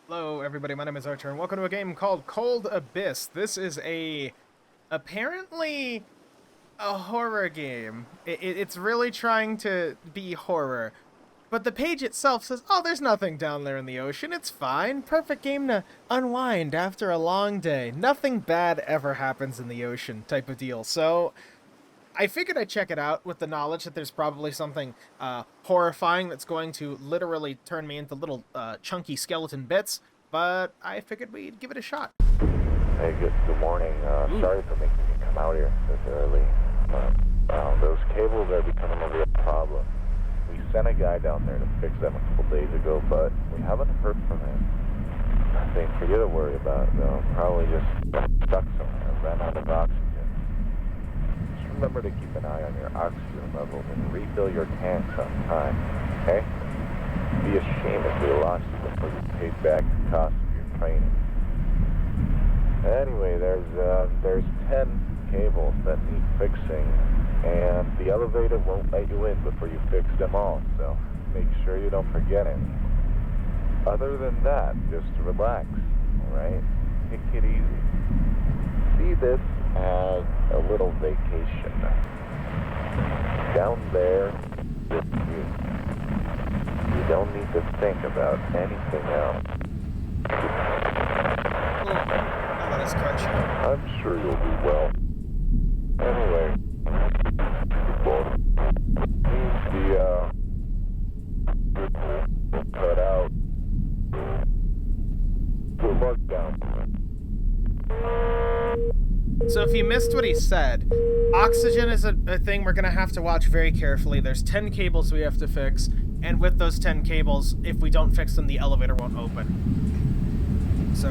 Hello everybody, my name is Archer and welcome to a game called Cold Abyss. This is apparently a horror game. It's really trying to be horror. But the page itself says, oh, there's nothing down there in the ocean, it's fine. Perfect game to unwind after a long day. Nothing bad ever happens in the ocean type of deal. So I figured I'd check it out with the knowledge that there's probably something horrifying that's going to literally turn me into little chunky skeleton bits, but I figured we'd give it a shot. Hey, good morning. Sorry for making you come out here this early. Those cables are becoming a real problem. We sent a guy down there to fix them a couple days ago, but we haven't heard from him. Nothing for you to worry about, though. Probably just stuck somewhere, ran out of oxygen. Remember to keep an eye on your oxygen levels and refill your tanks on time, okay? It'd be a shame if we lost you before you paid back the cost of your training. Anyway, there's 10 cables that need fixing, and the elevator won't let you in before you fix them all, so make sure you don't forget any. Other than that, just relax, alright? Take it easy. See this as a little vacation. Down there with you. You don't need to think about anything else. Oh, that is crunchy. I'm sure you'll do well. Anyway, we'll cut out. We'll mark down. So if you missed what he said, oxygen is a thing we're going to have to watch very carefully. There's 10 cables we have to fix, and with those 10 cables, if we don't fix them, the elevator won't open. So,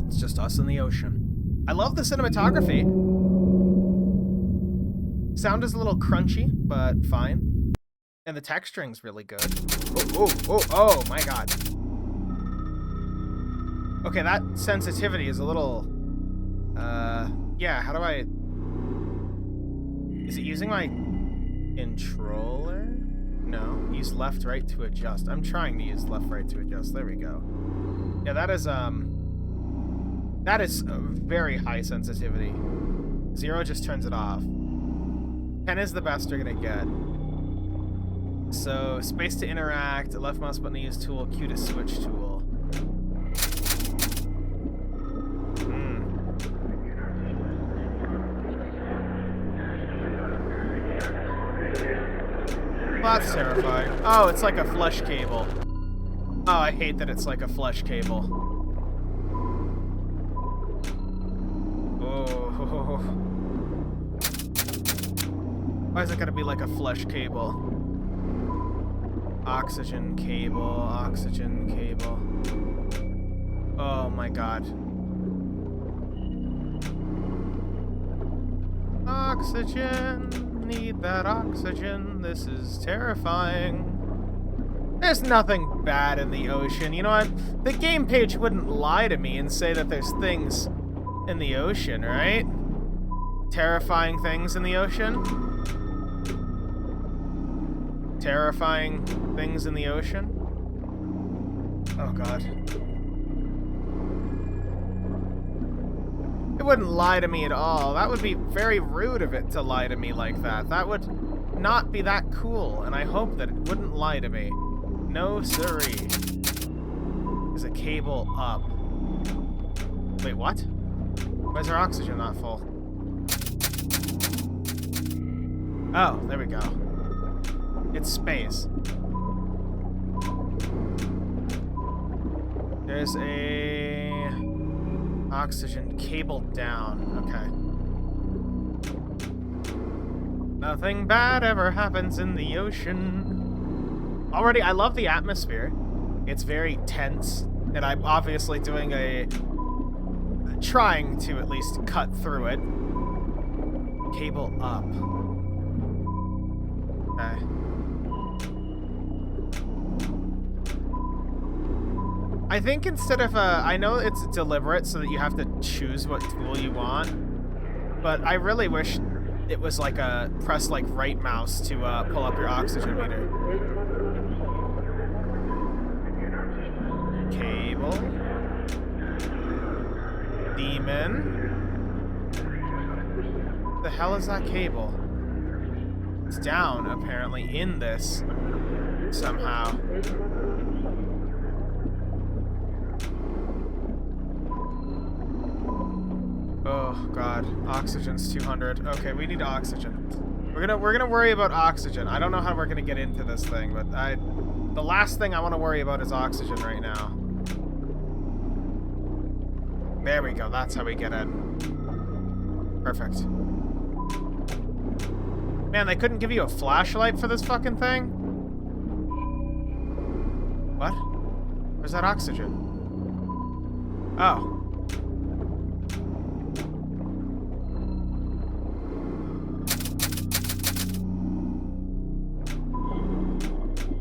it's just us in the ocean. I love the cinematography. Sound is a little crunchy, but fine. And the texturing's really good. Oh my god. Okay, that sensitivity is a little, yeah, how do I, is it using my controller? No, use left, right to adjust. I'm trying to use left, right to adjust. There we go. Yeah, that is a very high sensitivity. 0 just turns it off. 10 is the best you're gonna get. So, space to interact, left mouse button to use tool, Q to switch tool. Well, that's terrifying. Oh, it's like a flush cable. Oh, I hate that it's like a flush cable. Oh. Why is it gotta be like a flush cable? Oxygen cable, oxygen cable. Oh my god. Oxygen. Need that oxygen. This is terrifying. There's nothing bad in the ocean. You know what? The game page wouldn't lie to me and say that there's things in the ocean, right? Terrifying things in the ocean? Terrifying things in the ocean? Oh god. It wouldn't lie to me at all. That would be very rude of it to lie to me like that. That would not be that cool, and I hope that it wouldn't lie to me. No siree. There's a cable up. Wait, what? Why is our oxygen not full? Oh, there we go. It's space. There's a oxygen cable down. Okay. Nothing bad ever happens in the ocean. Already, I love the atmosphere. It's very tense, and I'm obviously doing trying to at least cut through it. Cable up. Okay. I think instead of, I know it's deliberate so that you have to choose what tool you want, but I really wish it was like a press like right mouse to pull up your oxygen meter. hell is that cable? It's down, apparently, in this somehow. Oh god, oxygen's 200. Okay, we need oxygen. We're gonna worry about oxygen. I don't know how we're gonna get into this thing, but the last thing I want to worry about is oxygen right now. There we go. That's how we get in. Perfect. Man, they couldn't give you a flashlight for this fucking thing? What? Where's that oxygen? Oh.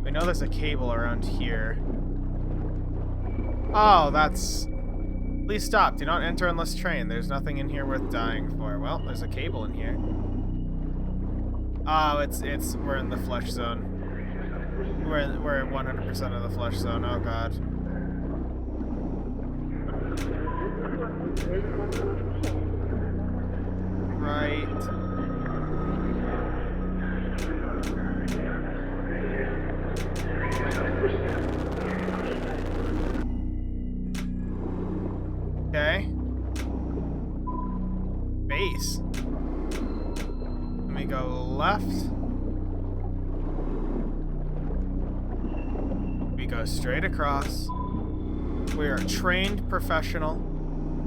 We know there's a cable around here. Oh, that's... Please stop. Do not enter unless trained. There's nothing in here worth dying for. Well, there's a cable in here. Oh, we're in the flesh zone. We're 100% of the flesh zone. Oh god. Right. Okay. Base. Let me go left. We go straight across. We are a trained professional.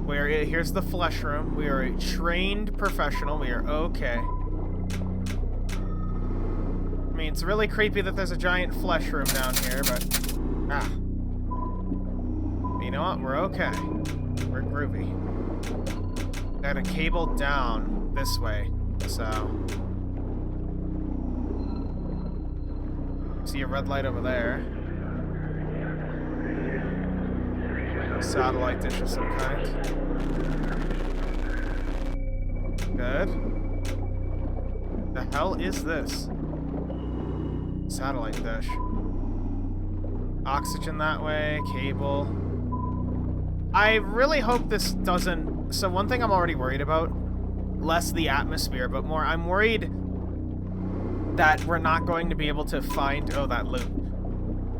Here's the flesh room. We are a trained professional. We are okay. I mean, it's really creepy that there's a giant flesh room down here, but... Ah. You know what? We're okay. We're groovy. Got a cable down this way, so... See a red light over there. Satellite dish of some kind. Good. The hell is this? Satellite dish. Oxygen that way, cable. I really hope this doesn't... So one thing I'm already worried about, less the atmosphere, but more I'm worried that we're not going to be able to find... Oh, that loop.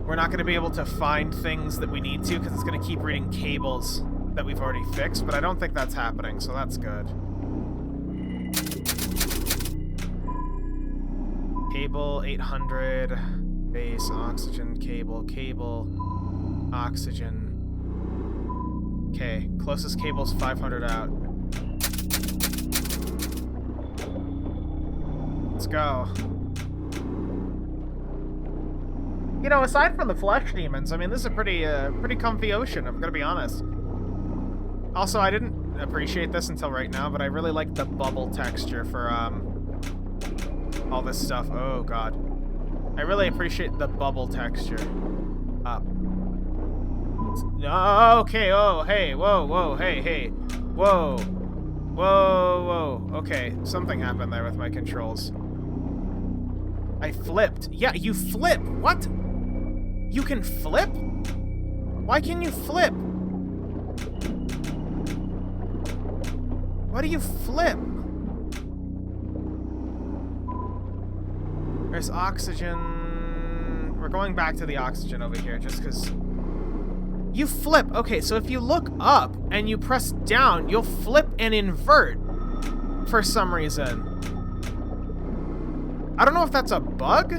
We're not going to be able to find things that we need to because it's going to keep reading cables that we've already fixed, but I don't think that's happening, so that's good. Cable, 800. Base, oxygen, cable, oxygen. Okay, closest cable's 500 out. Let's go. You know, aside from the flesh demons, I mean, this is a pretty comfy ocean, I'm gonna be honest. Also, I didn't appreciate this until right now, but I really like the bubble texture for, all this stuff. Oh, God. I really appreciate the bubble texture. Up. Okay, oh, hey, whoa, hey. Whoa. Okay, something happened there with my controls. I flipped. Yeah, you flip. What? You can flip? Why can you flip? Why do you flip? There's oxygen. We're going back to the oxygen over here just because... You flip. Okay, so if you look up and you press down, you'll flip and invert for some reason. I don't know if that's a bug.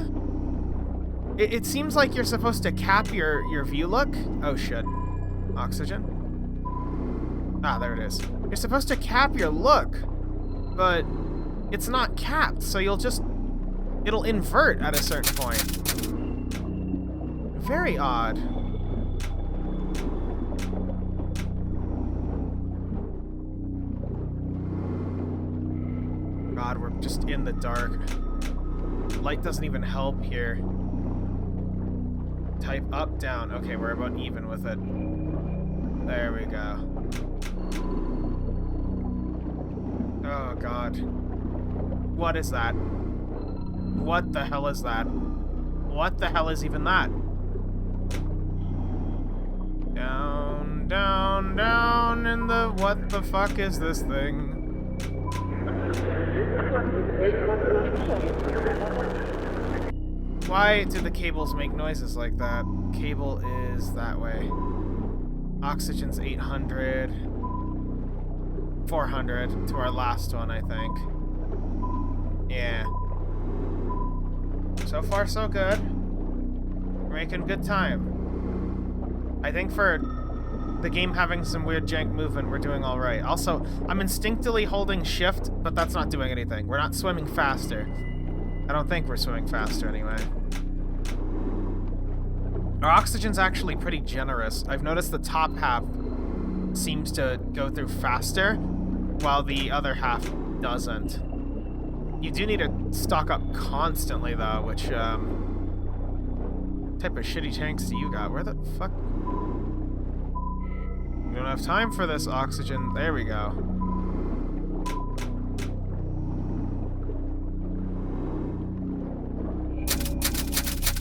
It seems like you're supposed to cap your view look. Oh, shit. Oxygen. Ah, there it is. You're supposed to cap your look, but it's not capped, so it'll invert at a certain point. Very odd. God, we're just in the dark. Light doesn't even help here. Type up, down. Okay, we're about even with it. There we go. Oh, God. What is that? What the hell is that? What the hell is even that? Down, down, down in the... What the fuck is this thing? Why do the cables make noises like that? Cable is that way. Oxygen's 800. 400 to our last one, I think. Yeah. So far, so good. We're making good time. I think for the game having some weird jank movement, we're doing all right. Also, I'm instinctively holding shift, but that's not doing anything. We're not swimming faster. I don't think we're swimming faster anyway. Our oxygen's actually pretty generous. I've noticed the top half seems to go through faster, while the other half doesn't. You do need to stock up constantly, though, which, type of shitty tanks do you got? Where the fuck? We don't have time for this oxygen. There we go.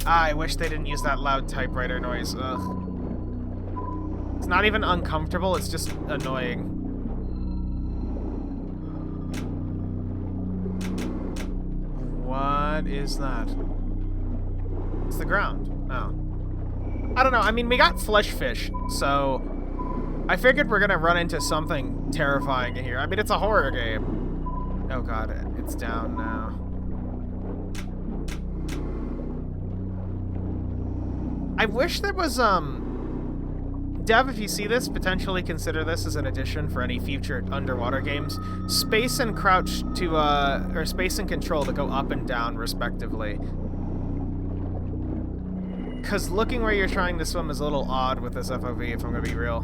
I wish they didn't use that loud typewriter noise. Ugh. It's not even uncomfortable, it's just annoying. What is that? It's the ground. Oh. I don't know. I mean, we got flesh fish, so I figured we're gonna run into something terrifying in here. I mean, it's a horror game. Oh god, it's down now. I wish there was, Dev, if you see this, potentially consider this as an addition for any future underwater games. Space and crouch to, or space and control to go up and down, respectively. Because looking where you're trying to swim is a little odd with this FOV, if I'm gonna be real.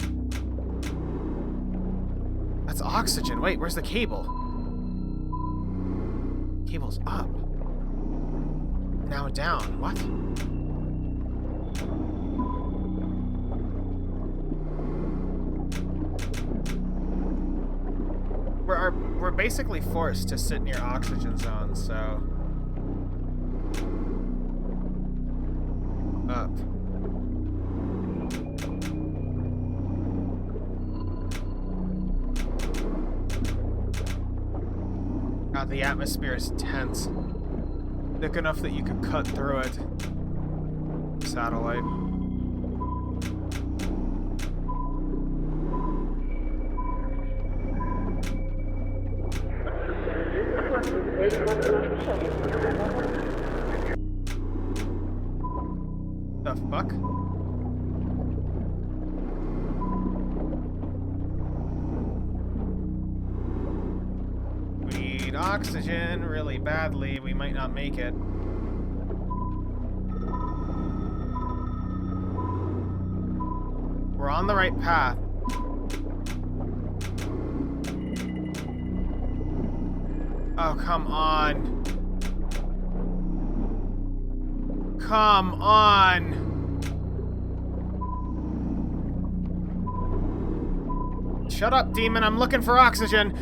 That's oxygen. Wait, where's the cable? Cable's up. Now down. What? We're basically forced to sit near oxygen zones, so... Up. God, the atmosphere is tense. Thick enough that you could cut through it. Satellite. The fuck? We need oxygen really badly. We might not make it. We're on the right path. Oh, come on. Come on. Shut up, demon. I'm looking for oxygen.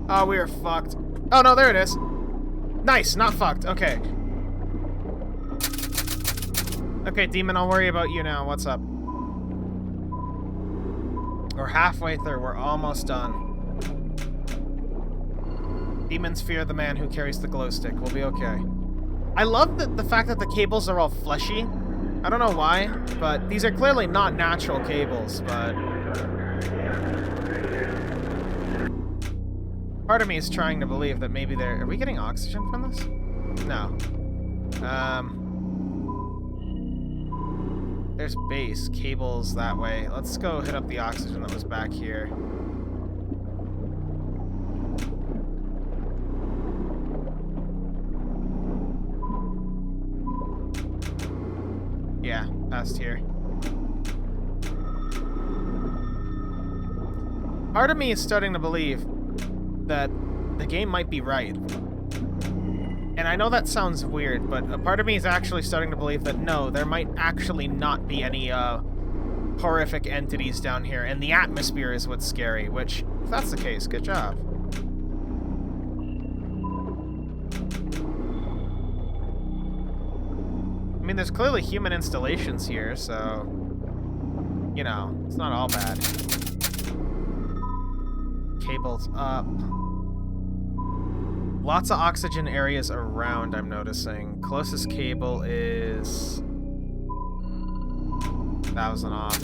Oh, we are fucked. Oh, no, there it is. Nice, not fucked. Okay. Okay, demon, I'll worry about you now. What's up? We're halfway through. We're almost done. Demons fear the man who carries the glow stick. We'll be okay. I love the fact that the cables are all fleshy. I don't know why, but these are clearly not natural cables, but... Part of me is trying to believe that maybe they're... Are we getting oxygen from this? No. There's base. Cables that way. Let's go hit up the oxygen that was back here. Yeah, past here. Part of me is starting to believe that the game might be right. And I know that sounds weird, but a part of me is actually starting to believe that no, there might actually not be any horrific entities down here, and the atmosphere is what's scary, which, if that's the case, good job. I mean, there's clearly human installations here, so, you know, it's not all bad. Cables up. Lots of oxygen areas around, I'm noticing. Closest cable is 1,000 off.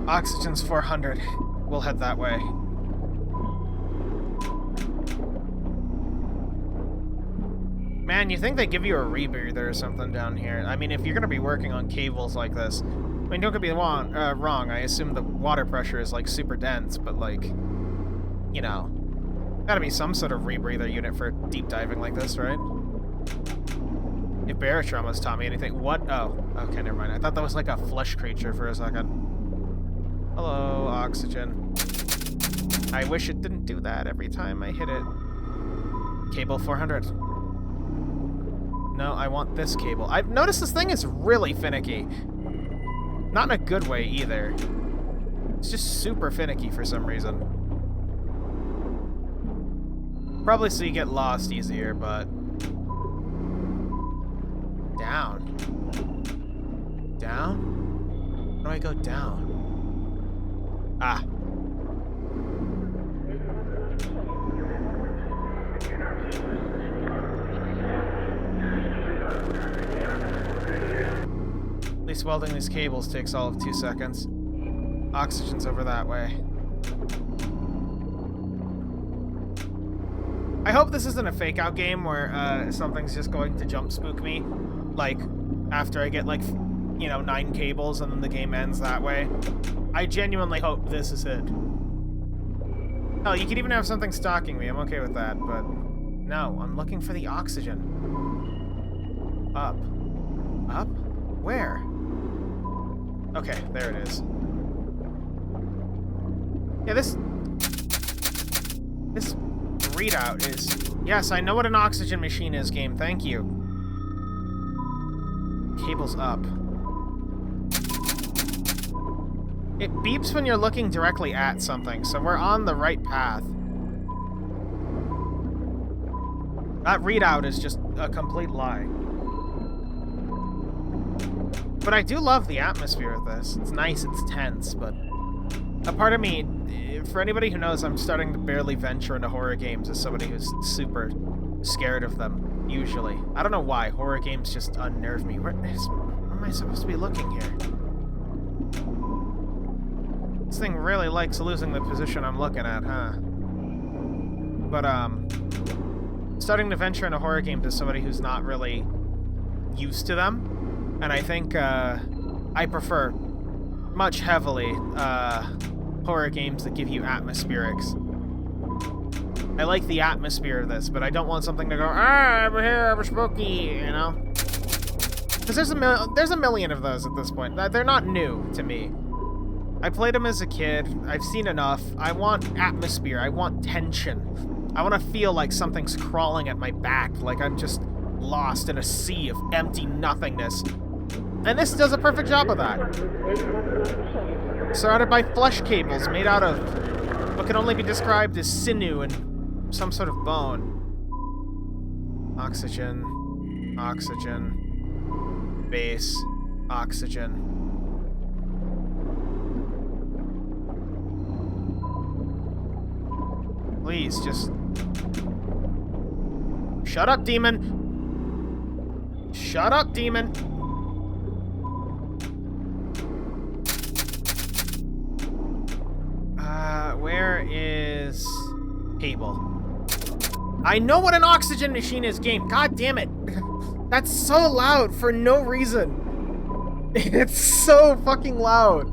Oxygen's 400. We'll head that way. Man, you think they give you a rebreather or something down here? I mean, if you're gonna be working on cables like this, I mean, don't get me wrong. I assume the water pressure is like super dense, but like, you know, gotta be some sort of rebreather unit for deep diving like this, right? If Barotrauma's taught me anything, what? Oh, okay, never mind. I thought that was like a flesh creature for a second. Hello, oxygen. I wish it didn't do that every time I hit it. Cable 400. No, I want this cable. I've noticed this thing is really finicky. Not in a good way, either. It's just super finicky for some reason. Probably so you get lost easier, but... Down. Down? How do I go down? Ah. At least welding these cables takes all of 2 seconds. Oxygen's over that way. I hope this isn't a fake out game where something's just going to jump spook me. Like, after I get like, you know, 9 cables and then the game ends that way. I genuinely hope this is it. Hell, you could even have something stalking me. I'm okay with that, but... No, I'm looking for the oxygen. Up. Up? Where? Okay, there it is. Yeah, this readout is... Yes, I know what an oxygen machine is, game. Thank you. Cable's up. It beeps when you're looking directly at something, so we're on the right path. That readout is just a complete lie. But I do love the atmosphere of this. It's nice, it's tense, but a part of me, for anybody who knows, I'm starting to barely venture into horror games as somebody who's super scared of them, usually. I don't know why. Horror games just unnerve me. Where am I supposed to be looking here? This thing really likes losing the position I'm looking at, huh? But, starting to venture into horror games as somebody who's not really used to them. And I think, I prefer much heavily, horror games that give you atmospherics. I like the atmosphere of this, but I don't want something to go, ah, I'm here, I'm spooky, you know? Because there's a million of those at this point. They're not new to me. I played them as a kid. I've seen enough. I want atmosphere. I want tension. I want to feel like something's crawling at my back, like I'm just lost in a sea of empty nothingness. And this does a perfect job of that. Surrounded by flesh cables made out of what can only be described as sinew and some sort of bone. Oxygen. Oxygen. Base. Oxygen. Please, just... Shut up, demon! Shut up, demon! Where is... Cable? I know what an oxygen machine is, game. God damn it. That's so loud for no reason. It's so fucking loud.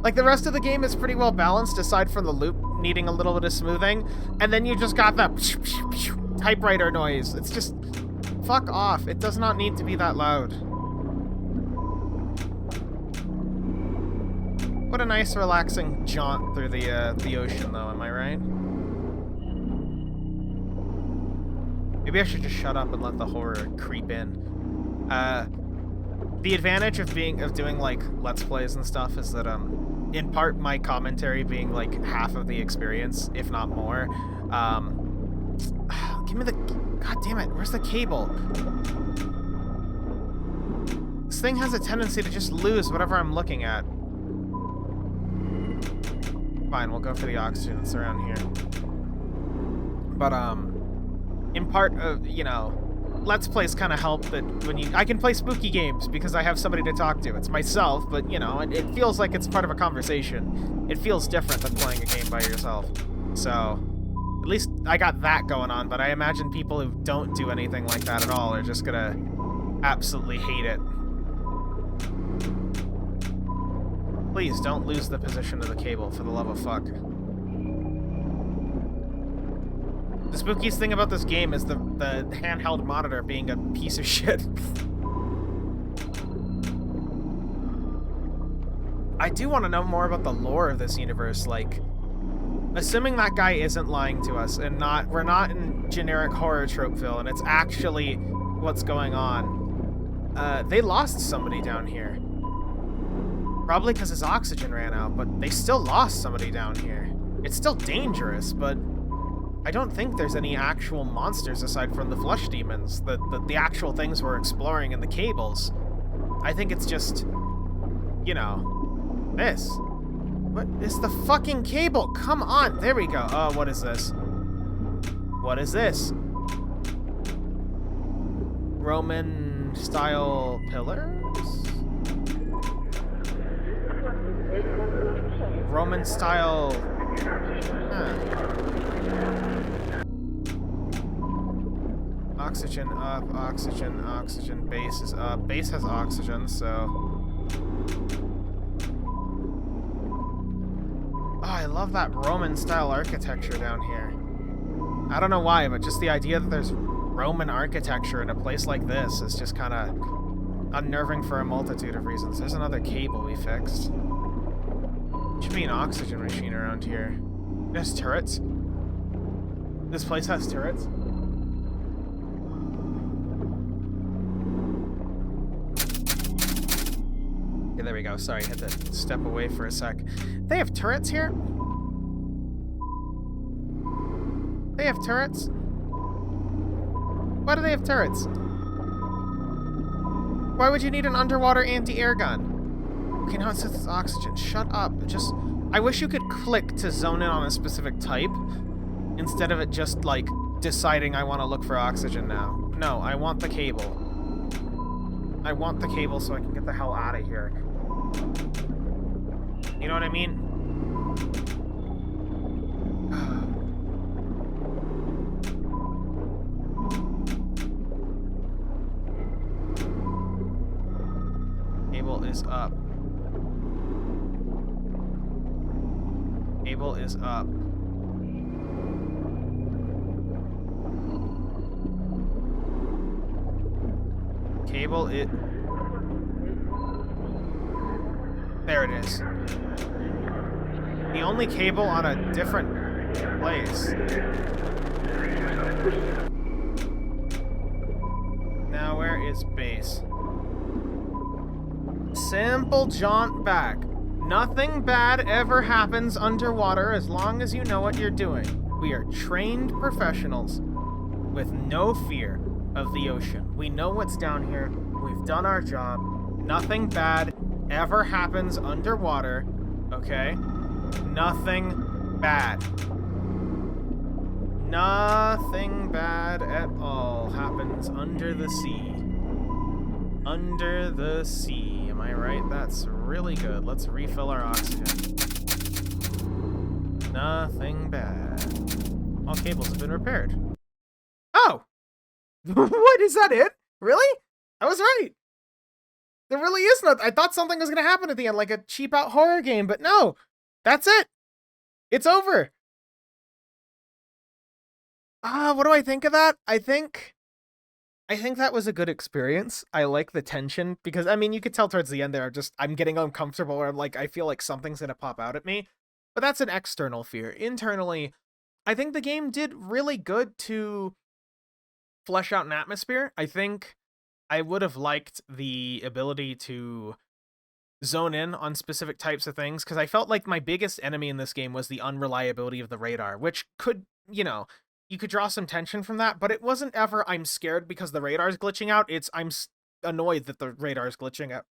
Like, the rest of the game is pretty well balanced, aside from the loop needing a little bit of smoothing. And then you just got that typewriter noise. It's just... Fuck off. It does not need to be that loud. What a nice, relaxing jaunt through the ocean, though, am I right? Maybe I should just shut up and let the horror creep in. The advantage of doing, like, Let's Plays and stuff is that, in part, my commentary being, like, half of the experience, if not more. Give me the... God damn it, where's the cable? This thing has a tendency to just lose whatever I'm looking at. Fine, we'll go for the oxygen that's around here. But, in part of, you know, Let's Plays kind of help that when I can play spooky games because I have somebody to talk to. It's myself, but, you know, it feels like it's part of a conversation. It feels different than playing a game by yourself. So, at least I got that going on, but I imagine people who don't do anything like that at all are just gonna absolutely hate it. Please, don't lose the position of the cable, for the love of fuck. The spookiest thing about this game is the handheld monitor being a piece of shit. I do want to know more about the lore of this universe, like, assuming that guy isn't lying to us and we're not in generic horror tropeville and it's actually what's going on. They lost somebody down here. Probably because his oxygen ran out, but they still lost somebody down here. It's still dangerous, but I don't think there's any actual monsters aside from the flesh demons, the actual things we're exploring in the cables. I think it's just, you know, this. What is the fucking cable? Come on, there we go. Oh, what is this? What is this? Roman-style pillars? Roman-style... Oxygen up, oxygen, base is up. Base has oxygen, so... Oh, I love that Roman-style architecture down here. I don't know why, but just the idea that there's Roman architecture in a place like this is just kind of unnerving for a multitude of reasons. There's another cable we fixed. Should be an oxygen machine around here. It has turrets. This place has turrets. Okay, there we go. Sorry, I had to step away for a sec. They have turrets here? They have turrets? Why do they have turrets? Why would you need an underwater anti-air gun? Okay, now it says it's oxygen. Shut up. Just... I wish you could click to zone in on a specific type instead of it just, like, deciding I want to look for oxygen now. No, I want the cable. I want the cable so I can get the hell out of here. You know what I mean? Cable is up. Cable is up. Cable it. There it is. The only cable on a different place. Now where is base? Simple jaunt back. Nothing bad ever happens underwater as long as you know what you're doing. We are trained professionals with no fear of the ocean. We know what's down here. We've done our job. Nothing bad ever happens underwater, okay? Nothing bad. Nothing bad at all happens under the sea. Under the sea. Am I right? That's really good. Let's refill our oxygen. Nothing bad. All cables have been repaired. Oh! What? Is that it? Really? I was right. There really is not. I thought something was going to happen at the end, like a cheap out horror game, but no. That's it. It's over. What do I think of that? I think that was a good experience. I like the tension because, I mean, you could tell towards the end there, I'm getting uncomfortable or like, I feel like something's going to pop out at me, but that's an external fear. Internally, I think the game did really good to flesh out an atmosphere. I think I would have liked the ability to zone in on specific types of things because I felt like my biggest enemy in this game was the unreliability of the radar, which could, you know, you could draw some tension from that, but it wasn't ever I'm scared because the radar's glitching out. It's annoyed that the radar is glitching out.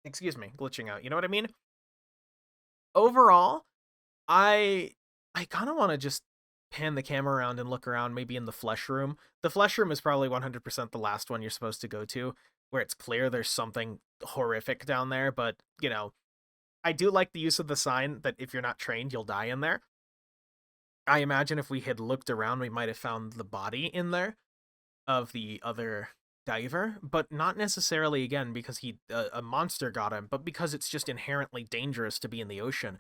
Excuse me, glitching out. You know what I mean? Overall, I kind of want to just pan the camera around and look around, maybe in the flesh room. The flesh room is probably 100% the last one you're supposed to go to, where it's clear there's something horrific down there. But I do like the use of the sign that if you're not trained, you'll die in there. I imagine if we had looked around, we might have found the body in there of the other diver, but not necessarily again because a monster got him, but because it's just inherently dangerous to be in the ocean.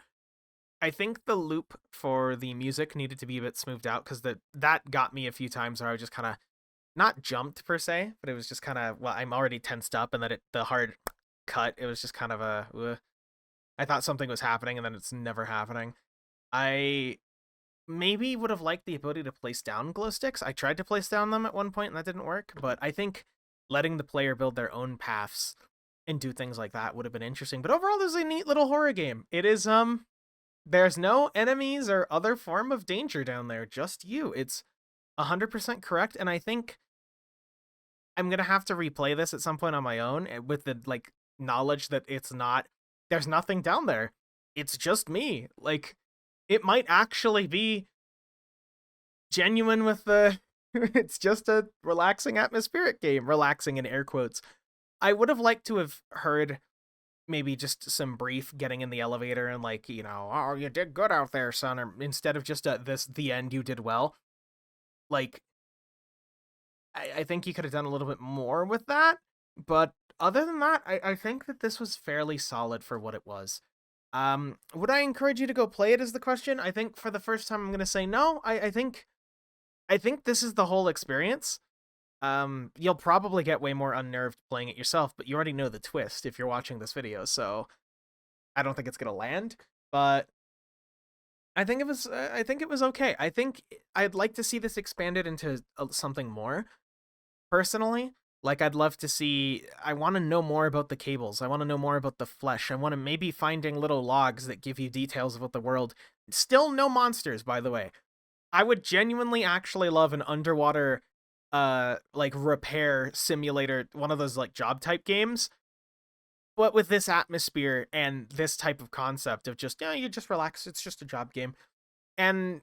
I think the loop for the music needed to be a bit smoothed out because that got me a few times where I was just kind of not jumped per se, but it was just kind of, well, I'm already tensed up, and then the hard cut, it was just kind of I thought something was happening and then it's never happening. I maybe would have liked the ability to place down glow sticks. I tried to place down them at one point and that didn't work, but I think letting the player build their own paths and do things like that would have been interesting. But overall, this is a neat little horror game. It is there's no enemies or other form of danger down there, just you. It's 100% correct, and I think I'm gonna have to replay this at some point on my own with the knowledge that there's nothing down there. It's just me. Like, it might actually be genuine with the it's just a relaxing atmospheric game, relaxing in air quotes. I would have liked to have heard maybe just some brief getting in the elevator and oh, you did good out there, son, or instead of just the end, you did well. Like, I think you could have done a little bit more with that, but other than that, I think that this was fairly solid for what it was. Would I encourage you to go play it is the question. I think for the first time I'm gonna say no. I think this is the whole experience. You'll probably get way more unnerved playing it yourself, but you already know the twist if you're watching this video, so I don't think it's gonna land. But I think it was okay. I think I'd like to see this expanded into something more. Personally, I'd love to see. I want to know more about the cables. I want to know more about the flesh. I want to maybe finding little logs that give you details about the world. Still no monsters, by the way. I would genuinely actually love an underwater repair simulator, one of those job type games, but with this atmosphere and this type of concept of just, you just relax, it's just a job game. And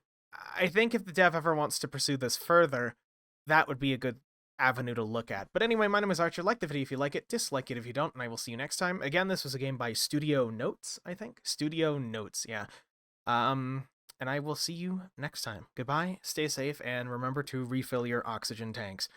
I think if the dev ever wants to pursue this further, that would be a good avenue to look at. But anyway, my name is Archer. Like the video if you like it, dislike it if you don't, and I will see you next time. Again, this was a game by Studio Notes, I think. Studio Notes, yeah. And I will see you next time. Goodbye, stay safe, and remember to refill your oxygen tanks.